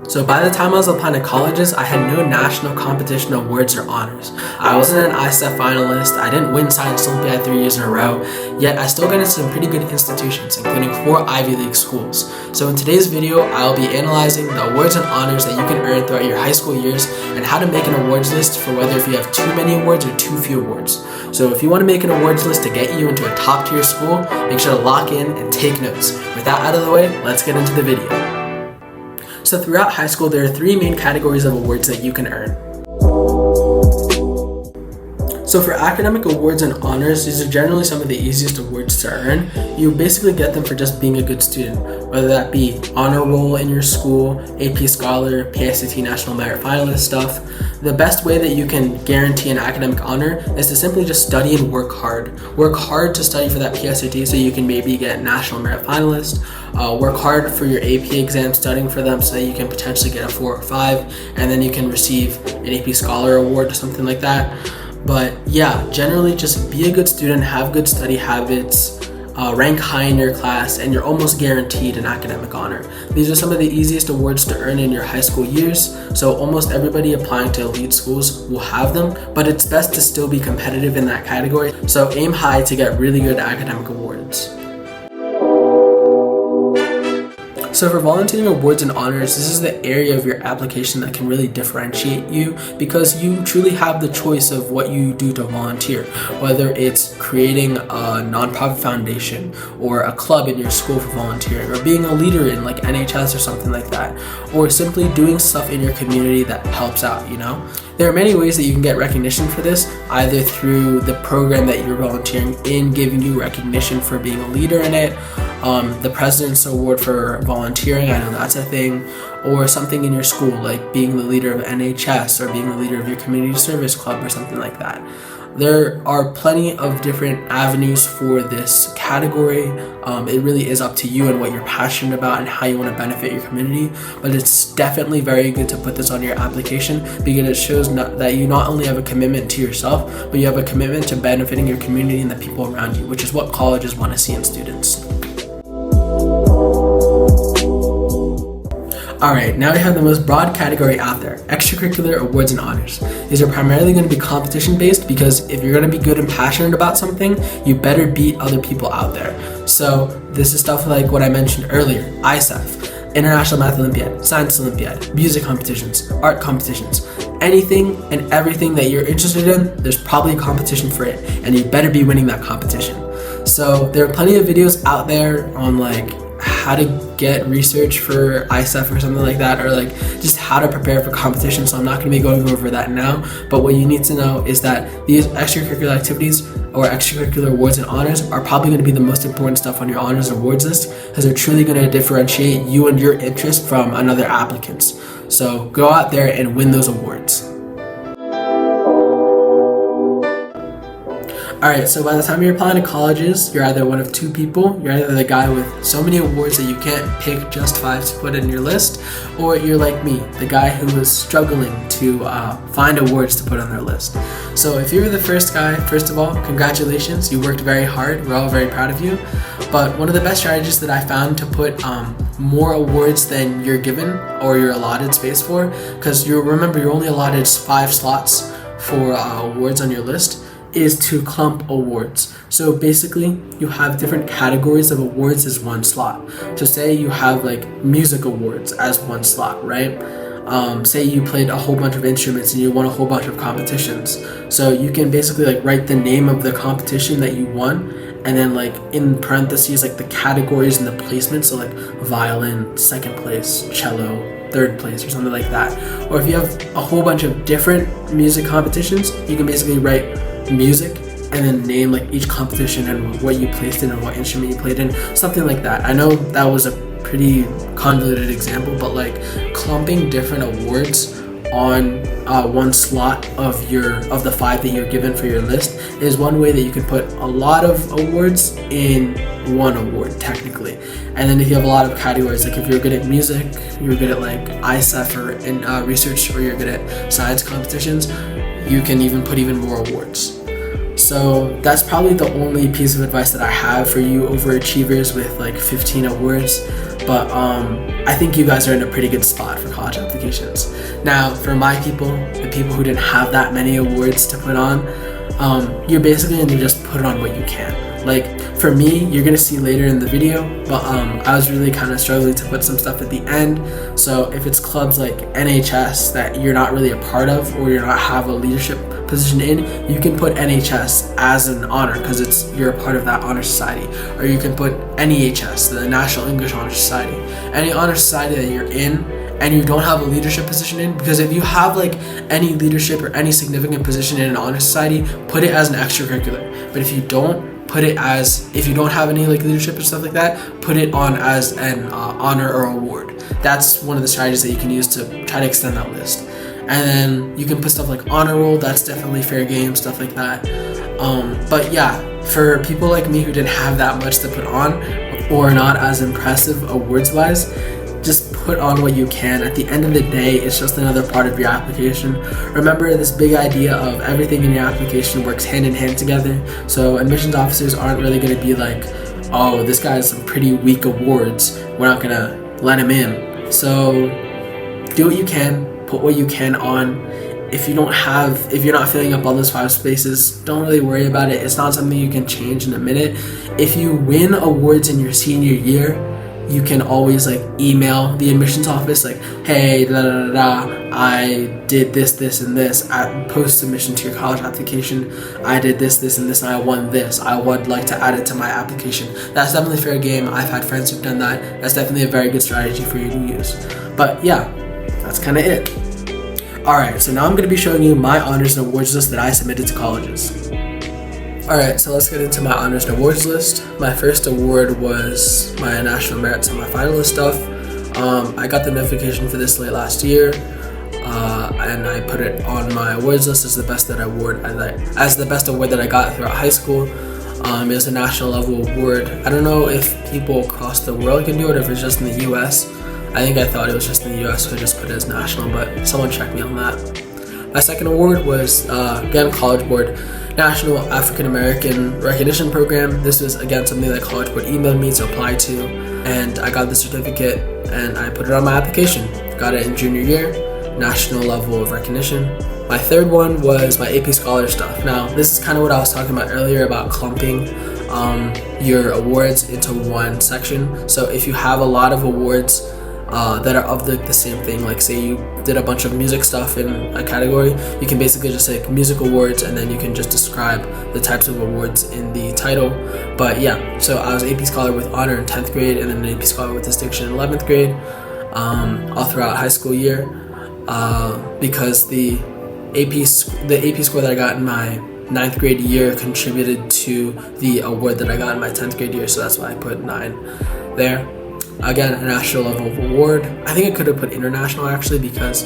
So by the time I was applying to colleges, I had no national competition awards or honors. I wasn't an ISTA finalist, I didn't win Science Olympiad 3 years in a row, yet I still got into some pretty good institutions, including 4 Ivy League schools. So in today's video, I'll be analyzing the awards and honors that you can earn throughout your high school years and how to make an awards list for whether if you have too many awards or too few awards. So if you want to make an awards list to get you into a top tier school, make sure to lock in and take notes. With that out of the way, let's get into the video. So throughout high school, there are 3 main categories of awards that you can earn. So for academic awards and honors, these are generally some of the easiest awards to earn. You basically get them for just being a good student, whether that be honor roll in your school, AP Scholar, PSAT National Merit Finalist stuff. The best way that you can guarantee an academic honor is to simply just study and work hard. Work hard to study for that PSAT so you can maybe get National Merit Finalist. Work hard for your AP exam, studying for them so that you can potentially get a 4 or 5, and then you can receive an AP Scholar award or something like that. But yeah, generally just be a good student, have good study habits, rank high in your class, and you're almost guaranteed an academic honor. These are some of the easiest awards to earn in your high school years, so almost everybody applying to elite schools will have them, but it's best to still be competitive in that category, so aim high to get really good academic awards. So for volunteering awards and honors, this is the area of your application that can really differentiate you because you truly have the choice of what you do to volunteer, whether it's creating a nonprofit foundation or a club in your school for volunteering, or being a leader in like NHS or something like that, or simply doing stuff in your community that helps out, you know? There are many ways that you can get recognition for this, either through the program that you're volunteering in giving you recognition for being a leader in it, the President's Award for volunteering, I know that's a thing, or something in your school like being the leader of NHS or being the leader of your community service club or something like that. There are plenty of different avenues for this category. It really is up to you and what you're passionate about and how you want to benefit your community, but it's definitely very good to put this on your application because it shows that you not only have a commitment to yourself, but you have a commitment to benefiting your community and the people around you, which is what colleges want to see in students. Alright, now we have the most broad category out there, extracurricular awards and honors. These are primarily going to be competition based because if you're going to be good and passionate about something, you better beat other people out there. So this is stuff like what I mentioned earlier, ISEF, International Math Olympiad, Science Olympiad, music competitions, art competitions. Anything and everything that you're interested in, there's probably a competition for it, and you better be winning that competition. So there are plenty of videos out there on like how to get research for ISEF or something like that, or like just how to prepare for competition, so I'm not going to be going over that now, but what you need to know is that these extracurricular activities or extracurricular awards and honors are probably going to be the most important stuff on your honors and awards list because they're truly going to differentiate you and your interest from another applicant's. So go out there and win those awards. Alright, so by the time you're applying to colleges, you're either one of 2 people. You're either the guy with so many awards that you can't pick just 5 to put in your list, or you're like me, the guy who was struggling to find awards to put on their list. So if you were the first guy, first of all, congratulations, you worked very hard, we're all very proud of you. But one of the best strategies that I found to put more awards than you're given or you're allotted space for, because you remember you're only allotted 5 slots for awards on your list, is to clump awards. So basically you have different categories of awards as one slot. So say you have like music awards as one slot, right? Say you played a whole bunch of instruments and you won a whole bunch of competitions. So you can basically like write the name of the competition that you won and then like in parentheses like the categories and the placement, so like violin, 2nd place, cello, 3rd place or something like that. Or if you have a whole bunch of different music competitions, you can basically write music and then name like each competition and what you placed in and what instrument you played in, something like that. I know that was a pretty convoluted example, but like clumping different awards on one slot of the 5 that you're given for your list is one way that you can put a lot of awards in one award technically. And then if you have a lot of categories, like if you're good at music, you're good at like ISEF or in research, or you're good at science competitions, you can even put even more awards. So that's probably the only piece of advice that I have for you overachievers with like 15 awards. but I think you guys are in a pretty good spot for college applications. Now, for my people, the people who didn't have that many awards to put on, you're basically going to just put on what you can. Like, for me, you're going to see later in the video, but I was really kind of struggling to put some stuff at the end. So if it's clubs like NHS that you're not really a part of, or you're not have a leadership position in, you can put NHS as an honor because you're a part of that honor society. Or you can put NEHS, the National English Honor Society. Any honor society that you're in and you don't have a leadership position in, because if you have like any leadership or any significant position in an honor society, put it as an extracurricular. But if you don't, put it as, if you don't have any like leadership and stuff like that, put it on as an honor or award. That's one of the strategies that you can use to try to extend that list. And then you can put stuff like honor roll, that's definitely fair game, stuff like that. But yeah, for people like me who didn't have that much to put on, or not as impressive awards wise, just put on what you can. At the end of the day, it's just another part of your application. Remember this big idea of everything in your application works hand in hand together. So admissions officers aren't really going to be like, oh, this guy has some pretty weak awards, we're not going to let him in. So do what you can, put what you can on. If you're not filling up all those 5 spaces, don't really worry about it. It's not something you can change in a minute. If you win awards in your senior year, you can always like email the admissions office like, hey, I did this, and this at post submission to your college application. I did this, and this, and I won this. I would like to add it to my application. That's definitely fair game. I've had friends who've done that. That's definitely a very good strategy for you to use. But yeah, that's kind of it. Alright, so now I'm going to be showing you my honors and awards list that I submitted to colleges. Alright, so let's get into my honors and awards list. My first award was my national merits and my finalist stuff. I got the notification for this late last year, and I put it on my awards list as the best award that I got throughout high school. It was a national level award. I don't know if people across the world can do it, or if it's just in the US. I think I thought it was just in the US, so I just put it as national, but someone checked me on that. My second award was, again, College Board National African American Recognition Program. This was, again, something that College Board emailed me to apply to, and I got the certificate and I put it on my application. Got it in junior year, national level of recognition. My third one was my AP Scholar stuff. Now, this is kind of what I was talking about earlier about clumping your awards into one section. So if you have a lot of awards that are of the same thing, like say you did a bunch of music stuff in a category, you can basically just say music awards, and then you can just describe the types of awards in the title. But yeah, so I was AP Scholar with honor in 10th grade, and then an AP Scholar with distinction in 11th grade, all throughout high school year, because the AP score that I got in my 9th grade year contributed to the award that I got in my 10th grade year, so that's why I put 9 there. Again, a national level of award. I think I could have put international actually, because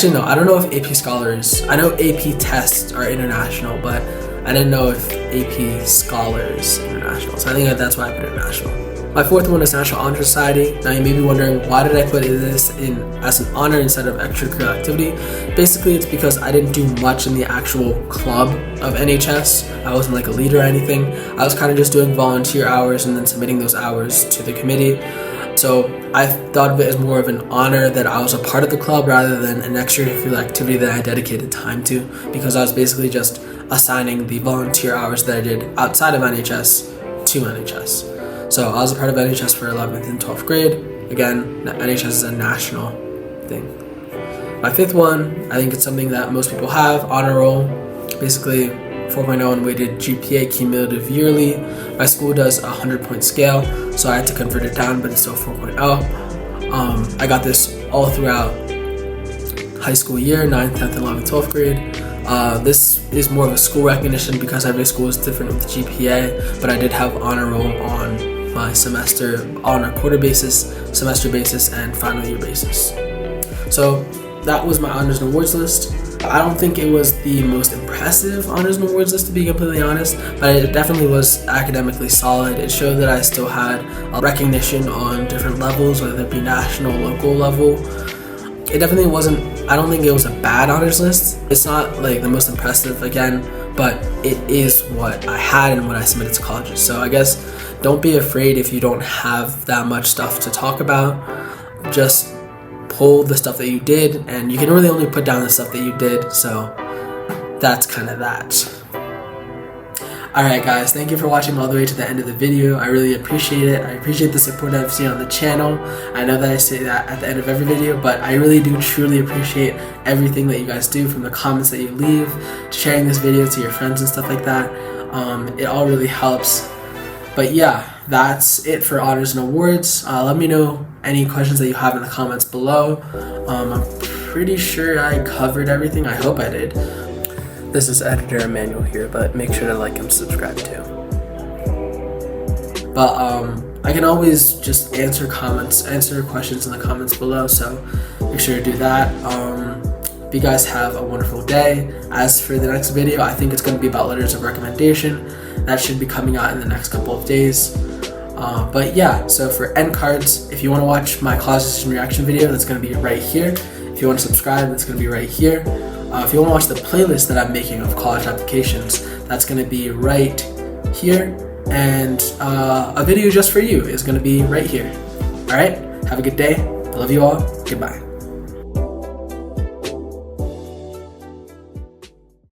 no, I don't know if AP Scholars, I know AP tests are international, but I didn't know if AP Scholars international, so I think that's why I put international. My fourth one is National Honor Society. Now you may be wondering, why did I put this in as an honor instead of extracurricular activity? Basically, it's because I didn't do much in the actual club of NHS. I wasn't like a leader or anything. I was kind of just doing volunteer hours and then submitting those hours to the committee. So I thought of it as more of an honor that I was a part of the club rather than an extracurricular activity that I dedicated time to, because I was basically just assigning the volunteer hours that I did outside of NHS to NHS. So I was a part of NHS for 11th and 12th grade. Again, NHS is a national thing. My fifth one, I think it's something that most people have, honor roll. Basically, 4.0 unweighted GPA cumulative yearly. My school does a 100-point scale, so I had to convert it down, but it's still 4.0. I got this all throughout high school year, 9th, 10th, 11th, 12th grade. This is more of a school recognition because every school is different with the GPA, but I did have honor roll on my semester, on a quarter basis, semester basis, and final year basis. So that was my honors and awards list. I don't think it was the most impressive honors and awards list, to be completely honest, but it definitely was academically solid. It showed that I still had recognition on different levels, whether it be national, local level. It definitely wasn't, I don't think it was a bad honors list. It's not like the most impressive again, but it is what I had and what I submitted to colleges. So I guess don't be afraid if you don't have that much stuff to talk about. Just pull the stuff that you did, and you can really only put down the stuff that you did, so that's kind of that. Alright guys, thank you for watching all the way to the end of the video. I really appreciate it. I appreciate the support I've seen on the channel. I know that I say that at the end of every video, but I really do truly appreciate everything that you guys do, from the comments that you leave, to sharing this video to your friends and stuff like that. It all really helps. But yeah, that's it for honors and awards. Let me know any questions that you have in the comments below. I'm pretty sure I covered everything. I hope I did. This is Editor Emmanuel here, but make sure to like and subscribe too. But I can always just answer questions in the comments below, so make sure to do that. Hope you guys have a wonderful day. As for the next video, I think it's going to be about letters of recommendation. That should be coming out in the next couple of days. But yeah, so for Endcards, if you want to watch my college decision reaction video, that's going to be right here. If you want to subscribe, that's going to be right here. If you want to watch the playlist that I'm making of college applications, that's going to be right here. And a video just for you is going to be right here. Alright, have a good day. I love you all. Goodbye.